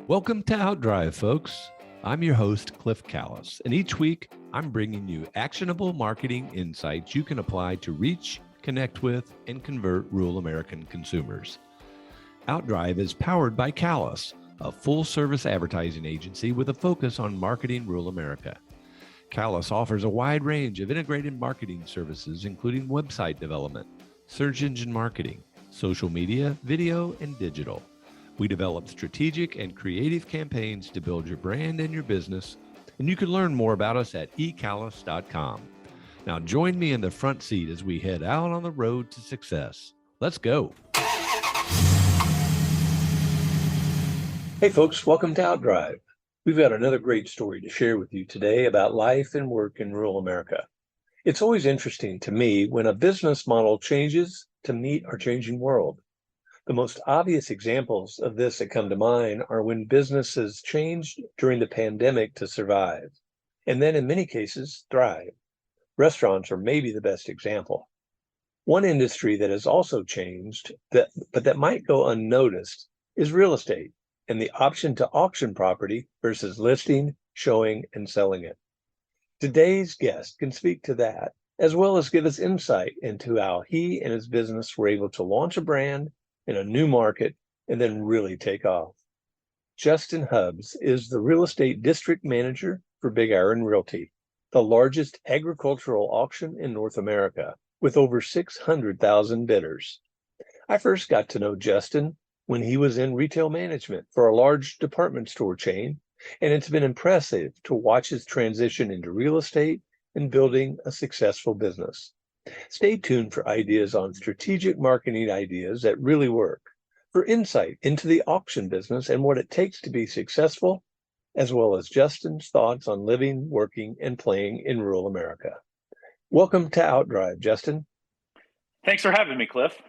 Welcome to Outdrive, folks. I'm your host, Cliff Callis, and each week I'm bringing you actionable marketing insights you can apply to reach, connect with, and convert rural American consumers. Outdrive is powered by Callis, a full-service advertising agency with a focus on marketing rural America. Callis offers a wide range of integrated marketing services, including website development, search engine marketing, social media, video, and digital. We develop strategic and creative campaigns to build your brand and your business, and you can learn more about us at ecallis.com. Now join me in the front seat as we head out on the road to success. Let's go. Hey folks, welcome to Outdrive. We've got another great story to share with you today about life and work in rural America. It's always interesting to me when a business model changes to meet our changing world. The most obvious examples of this that come to mind are when businesses changed during the pandemic to survive, and then in many cases thrive. Restaurants are maybe the best example. One industry that has also changed, but that might go unnoticed, is real estate and the option to auction property versus listing, showing, and selling it. Today's guest can speak to that, as well as give us insight into how he and his business were able to launch a brand in a new market and then really take off. Justin Hubbs is the real estate district manager for BigIron Realty, the largest agricultural auction in North America, with over 600,000 bidders. I first got to know Justin when he was in retail management for a large department store chain, and it's been impressive to watch his transition into real estate and building a successful business. Stay tuned for ideas on strategic marketing ideas that really work, for insight into the auction business and what it takes to be successful, as well as Justin's thoughts on living, working, and playing in rural America. Welcome to Outdrive, Justin. Thanks for having me, Cliff.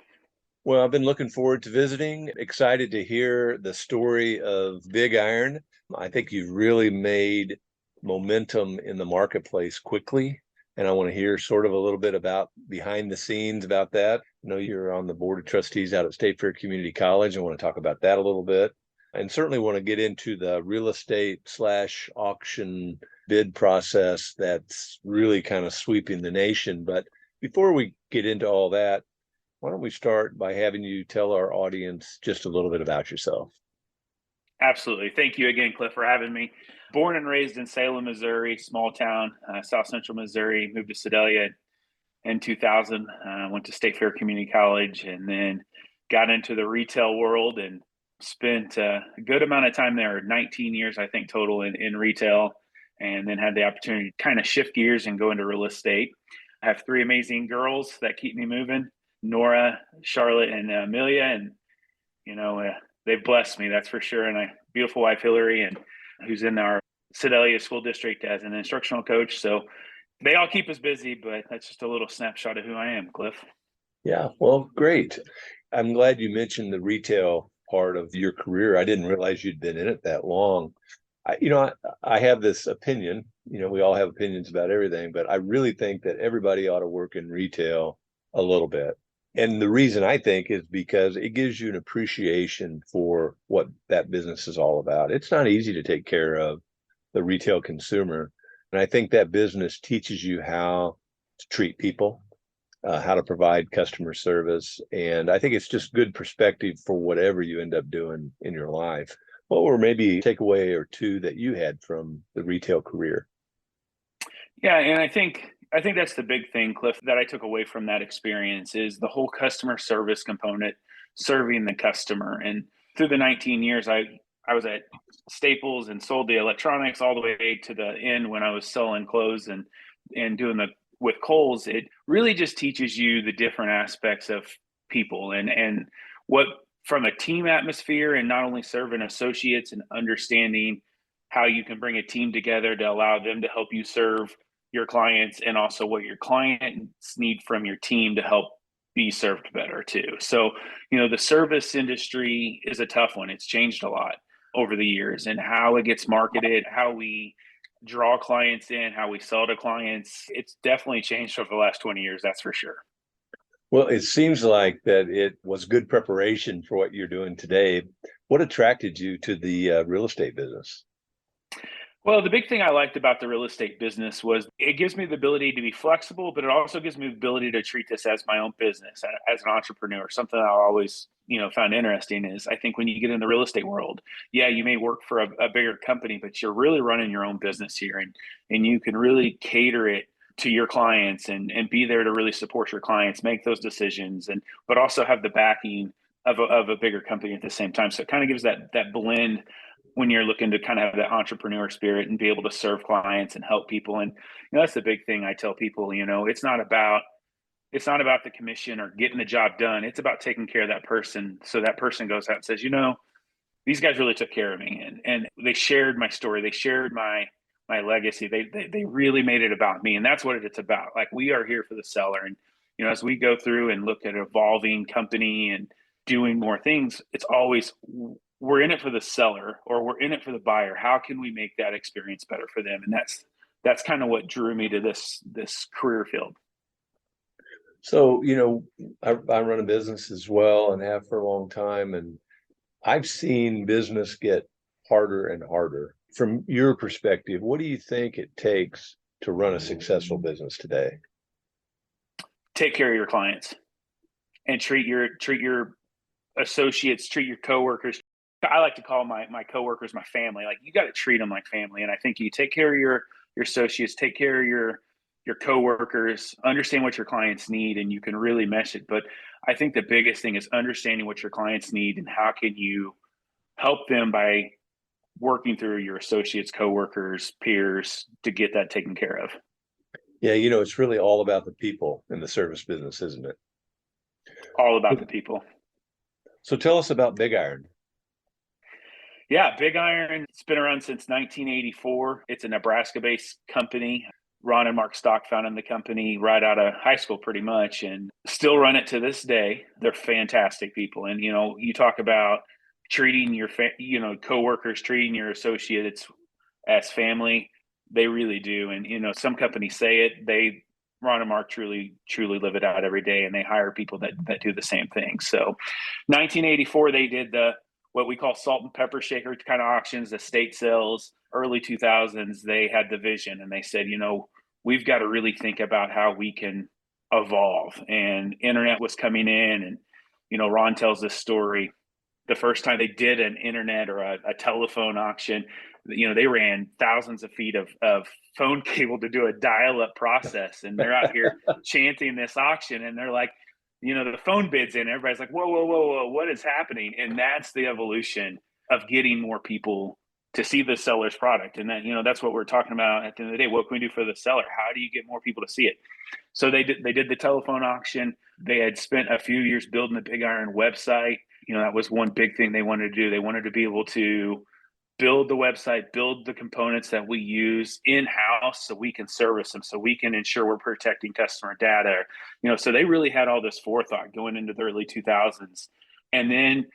Well, I've been looking forward to visiting, excited to hear the story of BigIron. I think you've really made momentum in the marketplace quickly. And I want to hear sort of a little bit about behind the scenes about that. I know you're on the board of trustees out at State Fair Community College. I want to talk about that a little bit. And certainly want to get into the real estate / auction bid process that's really kind of sweeping the nation. But before we get into all that, why don't we start by having you tell our audience just a little bit about yourself? Absolutely. Thank you again, Cliff, for having me. Born and raised in Salem, Missouri, small town, South Central Missouri, moved to Sedalia in 2000, went to State Fair Community College, and then got into the retail world and spent a good amount of time there, 19 years, I think, total in retail, and then had the opportunity to kind of shift gears and go into real estate. I have three amazing girls that keep me moving, Nora, Charlotte, and Amelia, and, they've blessed me, that's for sure. And my beautiful wife, Hillary, and who's in our Sedalia School District as an instructional coach. So they all keep us busy, but that's just a little snapshot of who I am, Cliff. Yeah, well, great. I'm glad you mentioned the retail part of your career. I didn't realize you'd been in it that long. I have this opinion, we all have opinions about everything, but I really think that everybody ought to work in retail a little bit. And the reason I think is because it gives you an appreciation for what that business is all about. It's not easy to take care of the retail consumer. And I think that business teaches you how to treat people, how to provide customer service. And I think it's just good perspective for whatever you end up doing in your life. What were maybe a takeaway or two that you had from the retail career? Yeah, and I think that's the big thing, Cliff, that I took away from that experience is the whole customer service component, serving the customer. And through the 19 years, I was at Staples and sold the electronics all the way to the end when I was selling clothes and doing with Kohl's. It really just teaches you the different aspects of people and what from a team atmosphere, and not only serving associates and understanding how you can bring a team together to allow them to help you serve your clients, and also what your clients need from your team to help be served better too. So, the service industry is a tough one. It's changed a lot over the years, and how it gets marketed, how we draw clients in, how we sell to clients. It's definitely changed over the last 20 years, that's for sure. Well, it seems like that it was good preparation for what you're doing today. What attracted you to the real estate business? Well, the big thing I liked about the real estate business was it gives me the ability to be flexible, but it also gives me the ability to treat this as my own business, as an entrepreneur. Something I always, found interesting is I think when you get in the real estate world, yeah, you may work for a bigger company, but you're really running your own business here, and you can really cater it to your clients and be there to really support your clients, make those decisions, and but also have the backing of a bigger company at the same time. So it kind of gives that blend when you're looking to kind of have that entrepreneur spirit and be able to serve clients and help people. And that's the big thing I tell people. It's not about the commission or getting the job done. It's about taking care of that person, so that person goes out and says, these guys really took care of me, and they shared my story, they shared my legacy, they really made it about me. And that's what it's about. Like, we are here for the seller. And as we go through and look at an evolving company and doing more things, it's always, we're in it for the seller or we're in it for the buyer. How can we make that experience better for them? And that's kind of what drew me to this career field. So, I run a business as well and have for a long time. And I've seen business get harder and harder. From your perspective, what do you think it takes to run a successful business today? Take care of your clients and treat your associates, treat your coworkers. I like to call my coworkers my family. Like, you got to treat them like family. And I think you take care of your associates, take care of your coworkers, understand what your clients need, and you can really mesh it. But I think the biggest thing is understanding what your clients need and how can you help them by working through your associates, coworkers, peers to get that taken care of. Yeah, it's really all about the people in the service business, isn't it? All about the people. So tell us about BigIron. Yeah, BigIron, it's been around since 1984. It's a Nebraska-based company. Ron and Mark Stock founded the company right out of high school, pretty much, and still run it to this day. They're fantastic people. And, you talk about treating your, coworkers, treating your associates as family. They really do. And, some companies say it, Ron and Mark truly live it out every day, and they hire people that do the same thing. So 1984, they did what we call salt and pepper shaker kind of auctions, estate sales. Early 2000s, they had the vision, and they said, we've got to really think about how we can evolve. And internet was coming in, and Ron tells this story. The first time they did an internet or a telephone auction, they ran thousands of feet of phone cable to do a dial-up process, and they're out here chanting this auction, and they're like, the phone bids in, everybody's like, whoa, whoa, whoa, whoa, what is happening? And that's the evolution of getting more people to see the seller's product. And that's what we're talking about at the end of the day. What can we do for the seller? How do you get more people to see it? So they did the telephone auction. They had spent a few years building the BigIron website. That was one big thing they wanted to do. They wanted to be able to build the website, build the components that we use in-house so we can service them, so we can ensure we're protecting customer data. So they really had all this forethought going into the early 2000s. And then,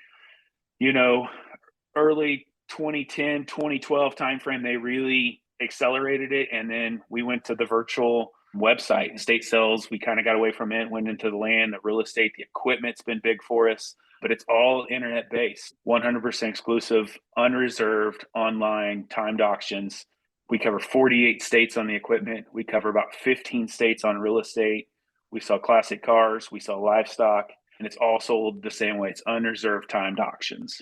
early 2010, 2012 timeframe, they really accelerated it. And then we went to the virtual website. Estate sales, we kind of got away from it, went into the land, the real estate, the equipment's been big for us. But it's all internet based, 100% exclusive, unreserved, online, timed auctions. We cover 48 states on the equipment. We cover about 15 states on real estate. We sell classic cars. We sell livestock. And it's all sold the same way. It's unreserved, timed auctions.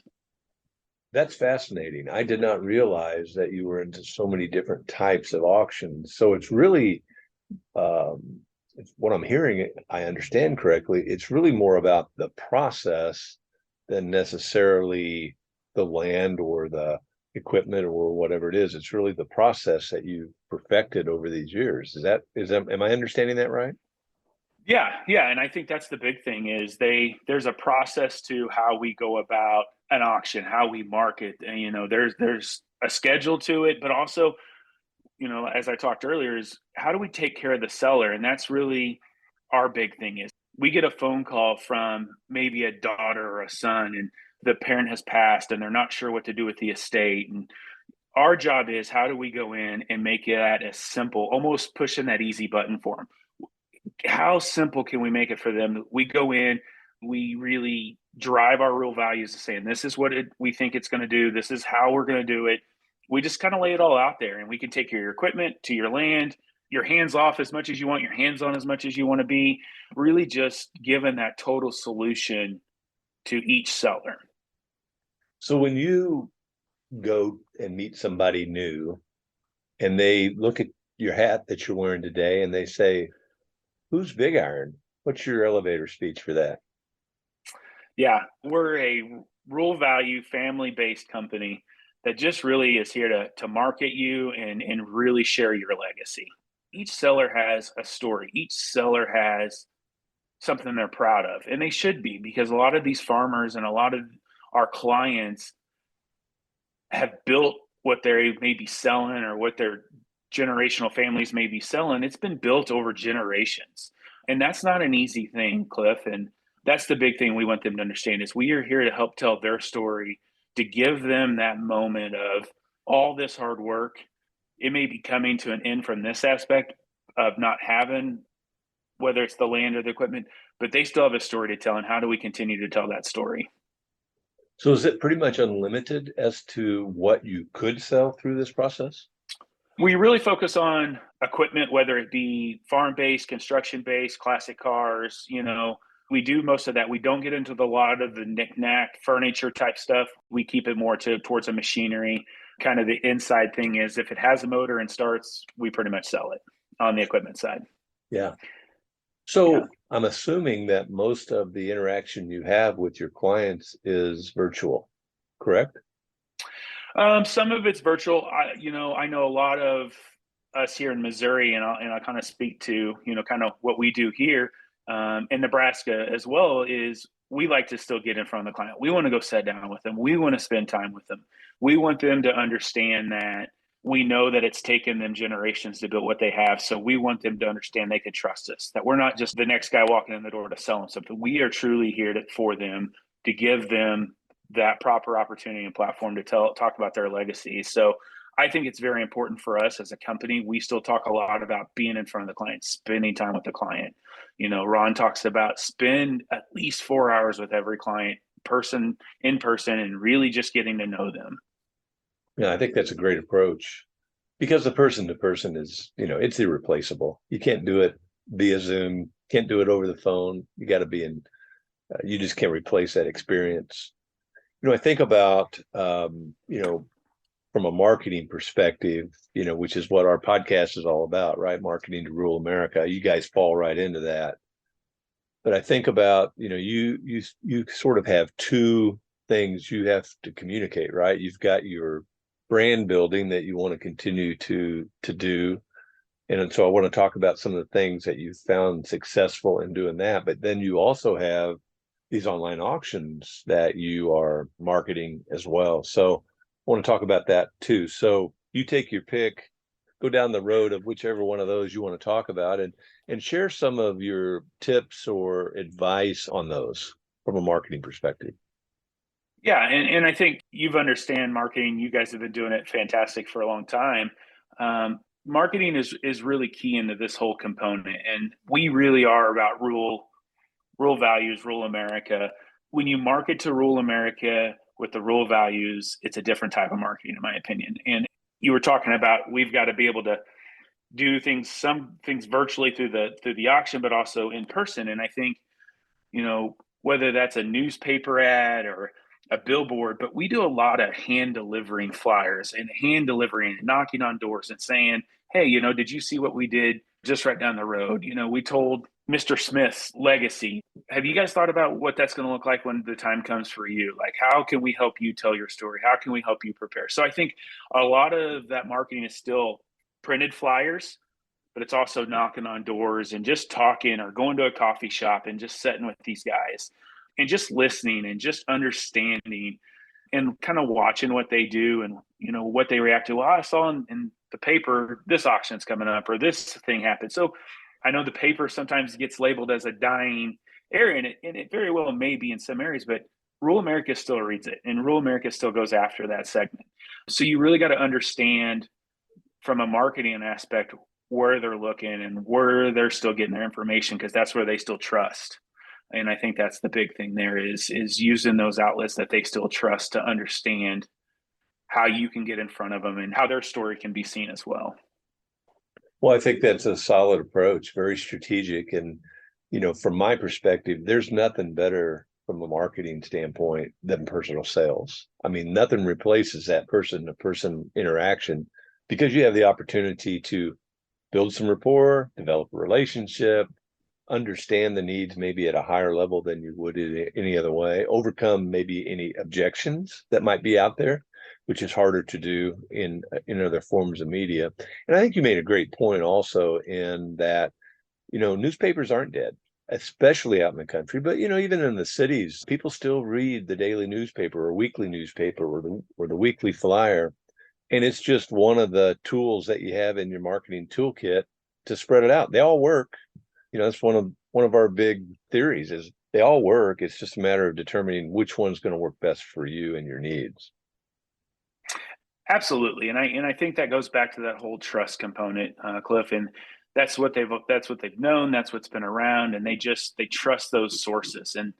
That's fascinating. I did not realize that you were into so many different types of auctions. So it's really, if what I'm hearing, I understand correctly, it's really more about the process than necessarily the land or the equipment or whatever it is. It's really the process that you perfected over these years. Am I understanding that right? Yeah. And I think that's the big thing is there's a process to how we go about an auction, how we market. And, there's a schedule to it, but also, as I talked earlier, is how do we take care of the seller? And that's really our big thing is we get a phone call from maybe a daughter or a son, and the parent has passed and they're not sure what to do with the estate. And our job is how do we go in and make that as simple, almost pushing that easy button for them. How simple can we make it for them? We go in, We really drive our real values to saying, this is what we think it's going to do. This is how we're going to do it. We just kind of lay it all out there, and we can take your equipment to your land, your hands off as much as you want, your hands on as much as you want to be, really just giving that total solution to each seller. So when you go and meet somebody new and they look at your hat that you're wearing today and they say, who's BigIron? What's your elevator speech for that? Yeah, we're a rural value family-based company that just really is here to market you and really share your legacy. Each seller has a story. Each seller has something they're proud of, and they should be, because a lot of these farmers and a lot of our clients have built what they may be selling or what their generational families may be selling. It's been built over generations, and that's not an easy thing, Cliff. And that's the big thing we want them to understand is we are here to help tell their story, to give them that moment of all this hard work. It may be coming to an end from this aspect of not having, whether it's the land or the equipment, but they still have a story to tell. And how do we continue to tell that story? So is it pretty much unlimited as to what you could sell through this process? We really focus on equipment, whether it be farm-based, construction-based, classic cars. We do most of that. We don't get into a lot of the knick-knack furniture type stuff. We keep it more towards a machinery. Kind of the inside thing is if it has a motor and starts, we pretty much sell it on the equipment side. Yeah. So I'm assuming that most of the interaction you have with your clients is virtual, correct? Some of it's virtual. I know a lot of us here in Missouri, and I kind of speak to, kind of what we do here in Nebraska as well, is we like to still get in front of the client. We want to go sit down with them. We want to spend time with them. We want them to understand that we know that it's taken them generations to build what they have. So we want them to understand they can trust us, that we're not just the next guy walking in the door to sell them something. We are truly here for them, to give them that proper opportunity and platform to talk about their legacy. So I think it's very important for us as a company. We still talk a lot about being in front of the client, spending time with the client. Ron talks about spend at least 4 hours with every client, in person, and really just getting to know them. Yeah, I think that's a great approach because the person to person is, it's irreplaceable. You can't do it via Zoom, can't do it over the phone. You got to be you just can't replace that experience. I think about, from a marketing perspective, which is what our podcast is all about, right? Marketing to rural America. You guys fall right into that. But I think about, you sort of have two things you have to communicate, right? You've got your brand building that you want to continue to do. And so I want to talk about some of the things that you found successful in doing that. But then you also have these online auctions that you are marketing as well. So I want to talk about that too. So you take your pick, go down the road of whichever one of those you want to talk about, and share some of your tips or advice on those from a marketing perspective. Yeah, and I think you've understand marketing. You guys have been doing it fantastic for a long time. Marketing is really key into this whole component, and we really are about rural values, rural America. When you market to rural America with the rural values, it's a different type of marketing, in my opinion. And you were talking about we've got to be able to do some things virtually through the auction, but also in person. And I think, whether that's a newspaper ad or a billboard, but we do a lot of hand delivering flyers and hand delivering and knocking on doors and saying, hey, did you see what we did just right down the road? We told Mr. Smith's legacy. Have you guys thought about what that's going to look like when the time comes for you? Like, how can we help you tell your story? How can we help you prepare? So I think a lot of that marketing is still printed flyers, but it's also knocking on doors and just talking or going to a coffee shop and just sitting with these guys and just listening and just understanding and kind of watching what they do and, what they react to. Well, I saw in the paper, this auction's coming up or this thing happened. So I know the paper sometimes gets labeled as a dying area, and it very well may be in some areas, but rural America still reads it and rural America still goes after that segment. So you really got to understand from a marketing aspect where they're looking and where they're still getting their information, because that's where they still trust. And I think that's the big thing there is using those outlets that they still trust to understand how you can get in front of them and how their story can be seen as well. Well, I think that's a solid approach, very strategic. And, from my perspective, there's nothing better from a marketing standpoint than personal sales. I mean, nothing replaces that person to person interaction because you have the opportunity to build some rapport, develop a relationship, understand the needs maybe at a higher level than you would in any other way, overcome maybe any objections that might be out there, which is harder to do in other forms of media. And I think you made a great point also in that, newspapers aren't dead, especially out in the country, but even in the cities, people still read the daily newspaper or weekly newspaper or the weekly flyer. And it's just one of the tools that you have in your marketing toolkit to spread it out. They all work. That's one of our big theories is they all work. It's just a matter of determining which one's going to work best for you and your needs. Absolutely, and I think that goes back to that whole trust component, Cliff, and that's what they've known, that's what's been around, and they trust those sources, and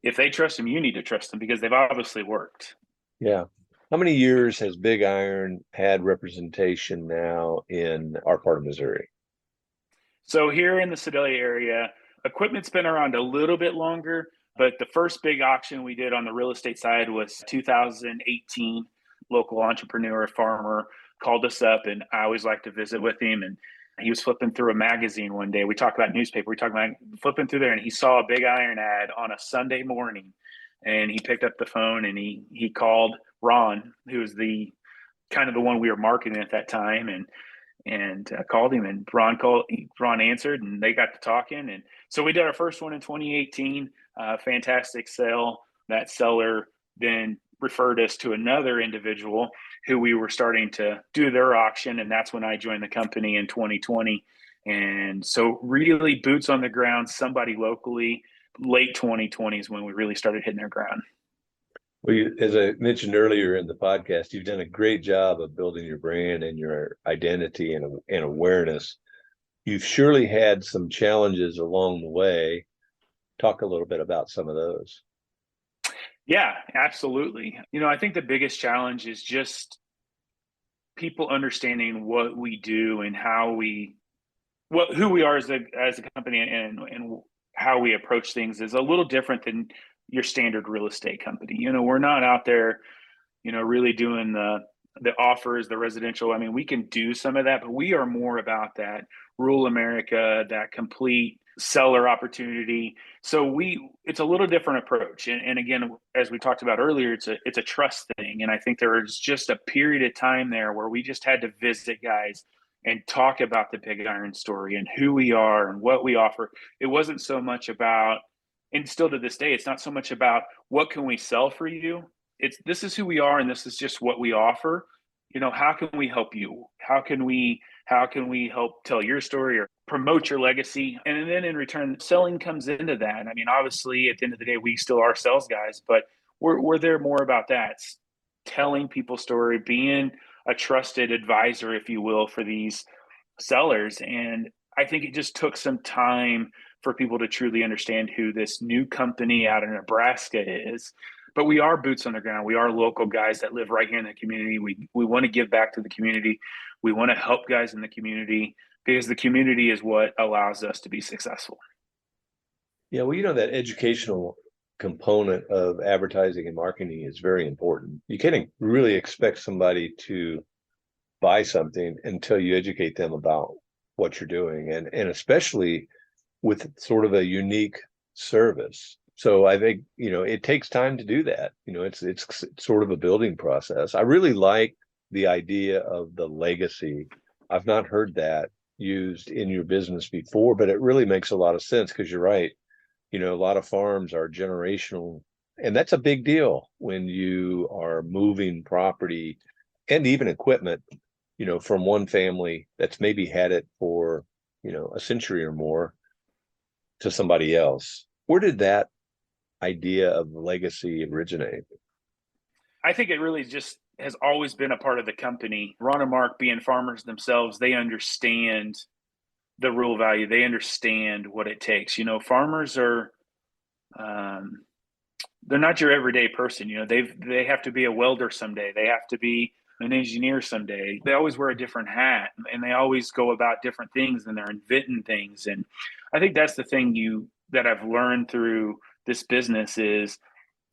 if they trust them, you need to trust them because they've obviously worked. Yeah. How many years has BigIron had representation now in our part of Missouri? So here in the Sedalia area, equipment's been around a little bit longer, but the first big auction we did on the real estate side was 2018. Local entrepreneur, farmer called us up, and I always like to visit with him. And he was flipping through a magazine one day. We talked about newspaper. We talked about flipping through there, and he saw a BigIron ad on a Sunday morning. And he picked up the phone and he called Ron, who was the kind of the one we were marketing at that time, and called him. And Ron answered, and they got to talking. And so we did our first one in 2018. Fantastic sale. That seller then referred us to another individual who we were starting to do their auction. And that's when I joined the company in 2020. And so really boots on the ground, somebody locally, late 2020 is when we really started hitting their ground. Well, as I mentioned earlier in the podcast, you've done a great job of building your brand and your identity and awareness. You've surely had some challenges along the way. Talk a little bit about some of those. Yeah, absolutely. I think the biggest challenge is just people understanding what we do and who we are as a company and how we approach things is a little different than your standard real estate company. We're not out there, really doing the offers, the residential. I mean, we can do some of that, but we are more about that rural America, that complete seller opportunity. So it's a little different approach. And again, as we talked about earlier, it's a trust thing. And I think there was just a period of time there where we just had to visit guys and talk about the BigIron story and who we are and what we offer. It wasn't so much about, and still to this day, it's not so much about what can we sell for you. This is who we are and this is just what we offer. How can we help you? How can we help tell your story or promote your legacy? And then in return, selling comes into that. I mean, obviously at the end of the day, we still are sales guys, but we're there more about that. It's telling people's story, being a trusted advisor, if you will, for these sellers. And I think it just took some time for people to truly understand who this new company out of Nebraska is. But we are boots on the ground. We are local guys that live right here in the community. We want to give back to the community. We want to help guys in the community because the community is what allows us to be successful. Yeah, well, that educational component of advertising and marketing is very important. You can't really expect somebody to buy something until you educate them about what you're doing, and especially with sort of a unique service. So I think, it takes time to do that. It's sort of a building process. I really like the idea of the legacy. I've not heard that used in your business before, but it really makes a lot of sense because you're right. A lot of farms are generational, and that's a big deal when you are moving property and even equipment, from one family that's maybe had it for, a century or more to somebody else. Where did that idea of legacy originate? I think it really just has always been a part of the company. Ron and Mark, being farmers themselves, they understand the rural value. They understand what it takes. Farmers are, they're not your everyday person. They have to be a welder someday. They have to be an engineer someday. They always wear a different hat, and they always go about different things, and they're inventing things. And I think that's the thing that I've learned through this business is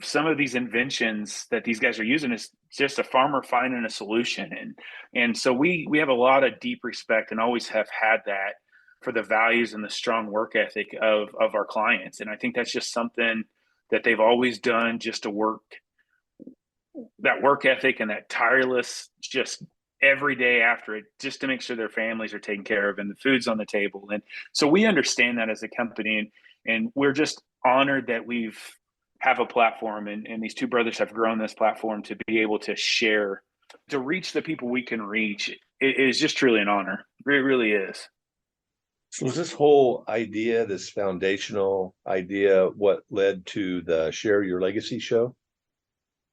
some of these inventions that these guys are using is just a farmer finding a solution. And so we have a lot of deep respect and always have had that for the values and the strong work ethic of our clients. And I think that's just something that they've always done, just to work that work ethic and that tireless, just every day after it, just to make sure their families are taken care of and the food's on the table. And so we understand that as a company, and we're just honored that we've have a platform, and these two brothers have grown this platform to be able to share, to reach the people we can reach. It is just truly an honor. It really is. So was this whole idea, this foundational idea, what led to the Share Your Legacy show?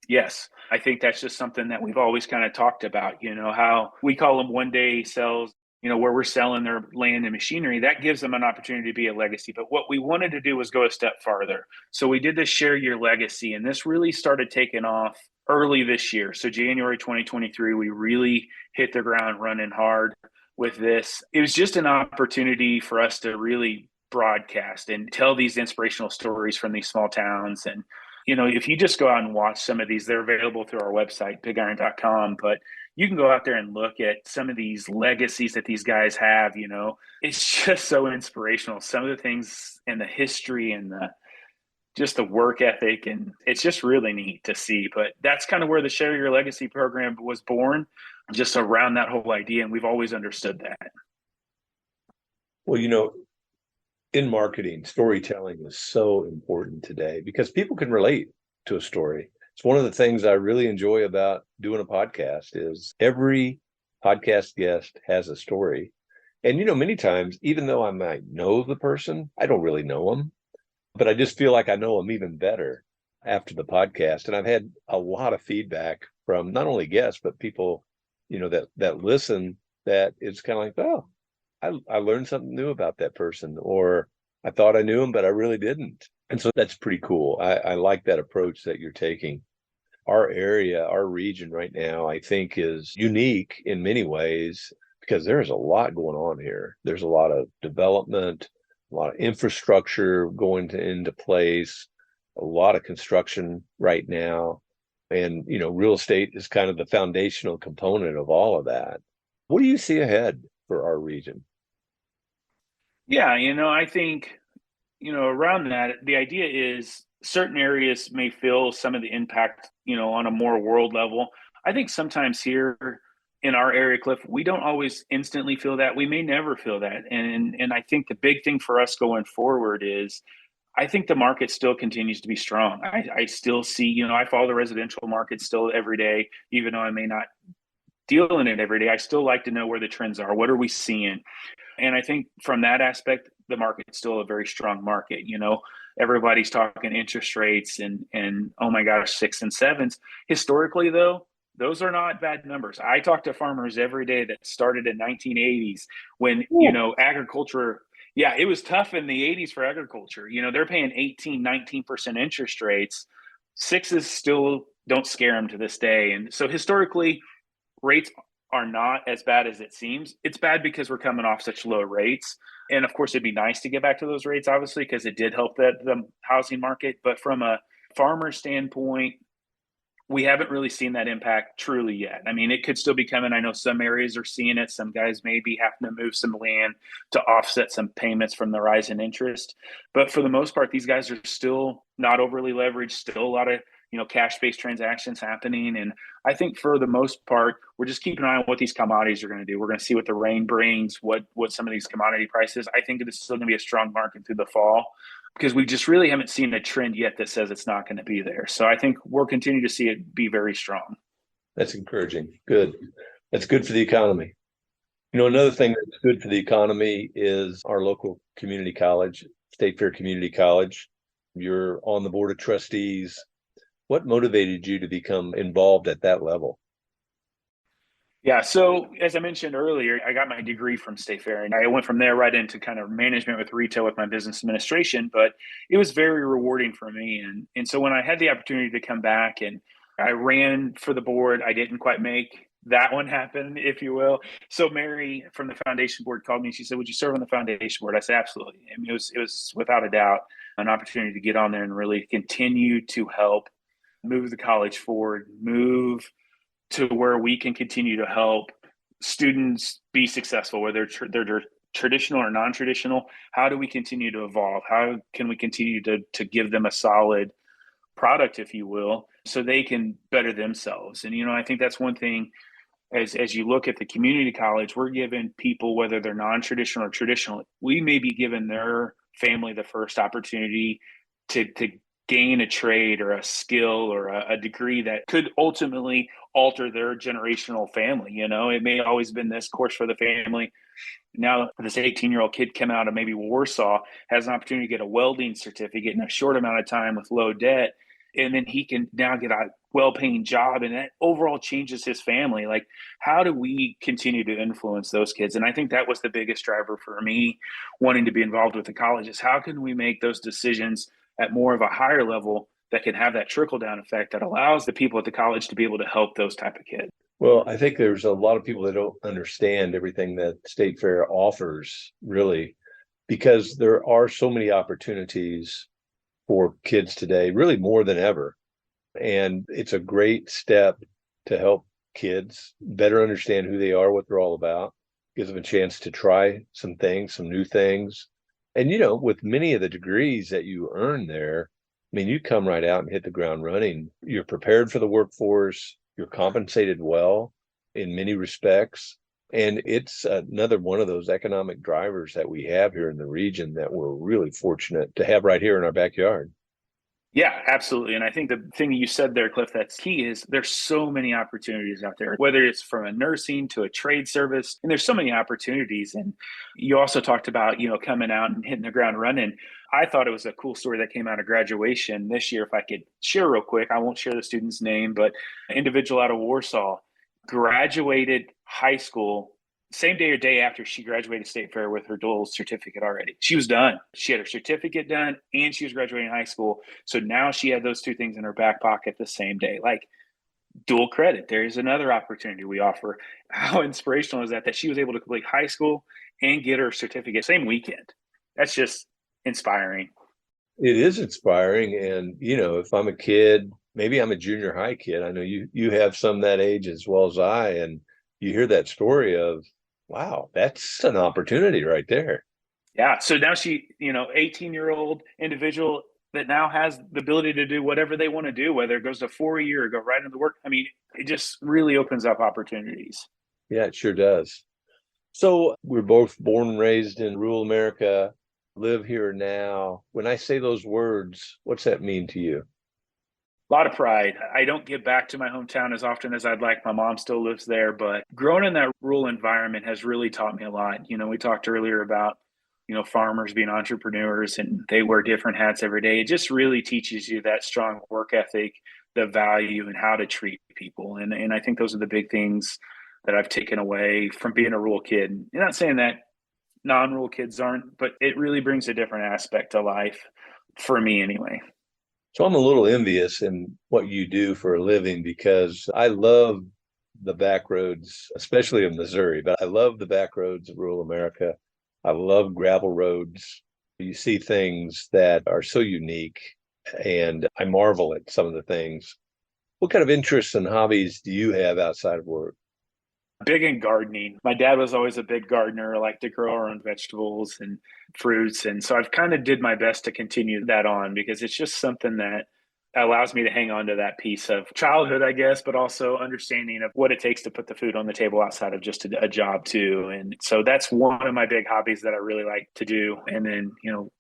Yes, I think that's just something that we've always kind of talked about, how we call them one day sales, where we're selling their land and machinery. That gives them an opportunity to be a legacy. But what we wanted to do was go a step farther. So we did this Share Your Legacy, and this really started taking off early this year. So January 2023, we really hit the ground running hard with this. It was just an opportunity for us to really broadcast and tell these inspirational stories from these small towns. And if you just go out and watch some of these, they're available through our website, BigIron.com. But you can go out there and look at some of these legacies that these guys have. It's just so inspirational. Some of the things and the history and just the work ethic, and it's just really neat to see. But that's kind of where the Share Your Legacy program was born, just around that whole idea. And we've always understood that. Well, in marketing, storytelling is so important today because people can relate to a story. It's one of the things I really enjoy about doing a podcast is every podcast guest has a story. And, many times, even though I might know the person, I don't really know them, but I just feel like I know them even better after the podcast. And I've had a lot of feedback from not only guests, but people, that listen, that it's kind of like, oh, I learned something new about that person, or I thought I knew him, but I really didn't. And so that's pretty cool. I like that approach that you're taking. Our area, our region right now, I think is unique in many ways because there's a lot going on here. There's a lot of development, a lot of infrastructure going into place, a lot of construction right now. And, real estate is kind of the foundational component of all of that. What do you see ahead for our region? Yeah, I think, around that, the idea is certain areas may feel some of the impact, on a more world level. I think sometimes here in our area, Cliff, we don't always instantly feel that. We may never feel that. And I think the big thing for us going forward is I think the market still continues to be strong. I still see, I follow the residential market still every day, even though I may not deal in it every day. I still like to know where the trends are. What are we seeing? And I think from that aspect, the market's still a very strong market. Everybody's talking interest rates and oh my gosh, 6 and 7s. Historically, though, those are not bad numbers. I talk to farmers every day that started in 1980s when, agriculture, yeah, it was tough in the 80s for agriculture. They're paying 18, 19% interest rates. 6s still don't scare them to this day. And so historically, rates are not as bad as it seems. It's bad because we're coming off such low rates. And of course, it'd be nice to get back to those rates, obviously, because it did help the housing market. But from a farmer standpoint, we haven't really seen that impact truly yet. I mean, it could still be coming. I know some areas are seeing it. Some guys may be having to move some land to offset some payments from the rise in interest. But for the most part, these guys are still not overly leveraged, still a lot of cash-based transactions happening. And I think for the most part, we're just keeping an eye on what these commodities are going to do. We're going to see what the rain brings, what some of these commodity prices. I think it is still going to be a strong market through the fall because we just really haven't seen a trend yet that says it's not going to be there. So I think we'll continue to see it be very strong. That's encouraging. Good. That's good for the economy. Another thing that's good for the economy is our local community college, State Fair Community College. You're on the board of trustees. What motivated you to become involved at that level? Yeah. So as I mentioned earlier, I got my degree from State Fair and I went from there right into kind of management with retail with my business administration, but it was very rewarding for me. And so when I had the opportunity to come back and I ran for the board, I didn't quite make that one happen, if you will. So Mary from the foundation board called me and she said, "Would you serve on the foundation board?" I said, "Absolutely." I mean, it was without a doubt an opportunity to get on there and really continue to help move the college forward, move to where we can continue to help students be successful, whether they're traditional or non-traditional. How do we continue to evolve? How can we continue to give them a solid product, if you will, so they can better themselves? And I think that's one thing. As you look at the community college, we're giving people, whether they're non-traditional or traditional, we may be giving their family the first opportunity to gain a trade or a skill or a degree that could ultimately alter their generational family. It may always been this course for the family. Now this 18-year-old kid come out of maybe Warsaw, has an opportunity to get a welding certificate in a short amount of time with low debt, and then he can now get a well-paying job, and that overall changes his family. Like, how do we continue to influence those kids? And I think that was the biggest driver for me wanting to be involved with the college, is how can we make those decisions at more of a higher level that can have that trickle down effect that allows the people at the college to be able to help those type of kids. Well, I think there's a lot of people that don't understand everything that State Fair offers, really, because there are so many opportunities for kids today, really more than ever. And it's a great step to help kids better understand who they are, what they're all about, gives them a chance to try some things, some new things. And, with many of the degrees that you earn there, I mean, you come right out and hit the ground running. You're prepared for the workforce. You're compensated well in many respects. And it's another one of those economic drivers that we have here in the region that we're really fortunate to have right here in our backyard. Yeah, absolutely. And I think the thing you said there, Cliff, that's key is there's so many opportunities out there, whether it's from a nursing to a trade service, and there's so many opportunities. And you also talked about, coming out and hitting the ground running. I thought it was a cool story that came out of graduation this year. If I could share real quick, I won't share the student's name, but an individual out of Warsaw graduated high school same day or day after she graduated State Fair with her dual certificate already. She was done. She had her certificate done and she was graduating high school. So now she had those two things in her back pocket the same day. Like, dual credit. There's another opportunity we offer. How inspirational is that she was able to complete high school and get her certificate same weekend? That's just inspiring. It is inspiring. And, if I'm a kid, maybe I'm a junior high kid. I know you have some that age as well as I, and you hear that story of, wow, that's an opportunity right there. Yeah. So now she, 18-year-old individual that now has the ability to do whatever they want to do, whether it goes to 4 year or go right into work. I mean, it just really opens up opportunities. Yeah, it sure does. So we're both born and raised in rural America, live here now. When I say those words, what's that mean to you? A lot of pride. I don't get back to my hometown as often as I'd like. My mom still lives there, but growing in that rural environment has really taught me a lot. We talked earlier about, farmers being entrepreneurs and they wear different hats every day. It just really teaches you that strong work ethic, the value, and how to treat people. And I think those are the big things that I've taken away from being a rural kid. You're not saying that non-rural kids aren't, but it really brings a different aspect to life for me anyway. So I'm a little envious in what you do for a living because I love the back roads, especially in Missouri, but I love the back roads of rural America. I love gravel roads. You see things that are so unique, and I marvel at some of the things. What kind of interests and hobbies do you have outside of work? Big in gardening. My dad was always a big gardener, liked to grow our own vegetables and fruits. And so I've kind of did my best to continue that on because it's just something that allows me to hang on to that piece of childhood, I guess, but also understanding of what it takes to put the food on the table outside of just a job too. And so that's one of my big hobbies that I really like to do. And then,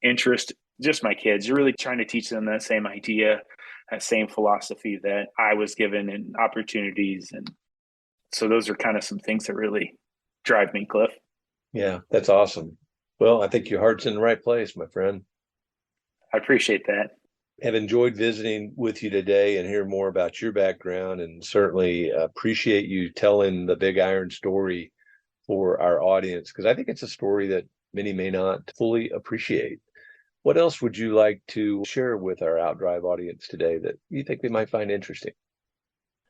interest, just my kids, you're really trying to teach them that same idea, that same philosophy that I was given and opportunities. And so those are kind of some things that really drive me, Cliff. Yeah, that's awesome. Well, I think your heart's in the right place, my friend. I appreciate that. Have enjoyed visiting with you today and hear more about your background, and certainly appreciate you telling the BigIron story for our audience, because I think it's a story that many may not fully appreciate. What else would you like to share with our OutDrive audience today that you think they might find interesting?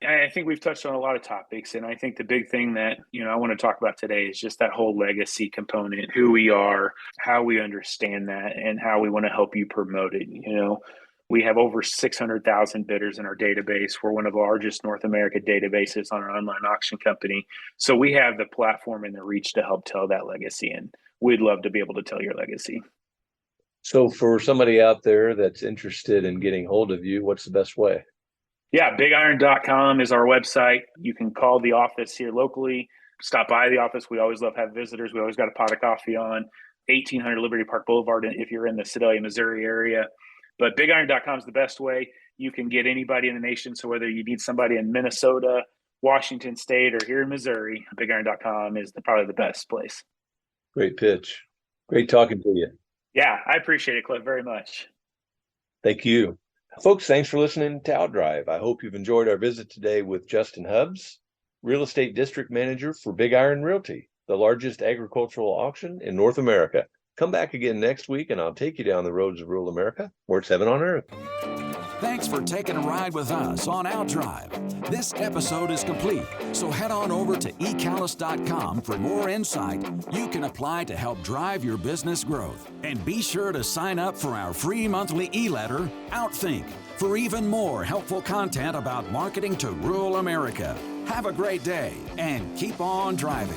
I think we've touched on a lot of topics, and I think the big thing that I want to talk about today is just that whole legacy component, who we are, how we understand that, and how we want to help you promote it. We have over 600,000 bidders in our database. We're one of the largest North America databases on our online auction company. So we have the platform and the reach to help tell that legacy, and we'd love to be able to tell your legacy. So for somebody out there that's interested in getting hold of you, what's the best way? Yeah, BigIron.com is our website. You can call the office here locally, stop by the office. We always love having visitors. We always got a pot of coffee on 1800 Liberty Park Boulevard if you're in the Sedalia, Missouri area. But BigIron.com is the best way. You can get anybody in the nation. So whether you need somebody in Minnesota, Washington State, or here in Missouri, BigIron.com is probably the best place. Great pitch. Great talking to you. Yeah, I appreciate it, Cliff, very much. Thank you. Folks, thanks for listening to OutDrive. I hope you've enjoyed our visit today with Justin Hubbs, Real Estate District Manager for BigIron Realty, the largest agricultural auction in North America. Come back again next week, and I'll take you down the roads of rural America, where it's heaven on earth. Thanks for taking a ride with us on OutDrive. This episode is complete, so head on over to ecallis.com for more insight you can apply to help drive your business growth. And be sure to sign up for our free monthly e-letter, OutThink, for even more helpful content about marketing to rural America. Have a great day and keep on driving.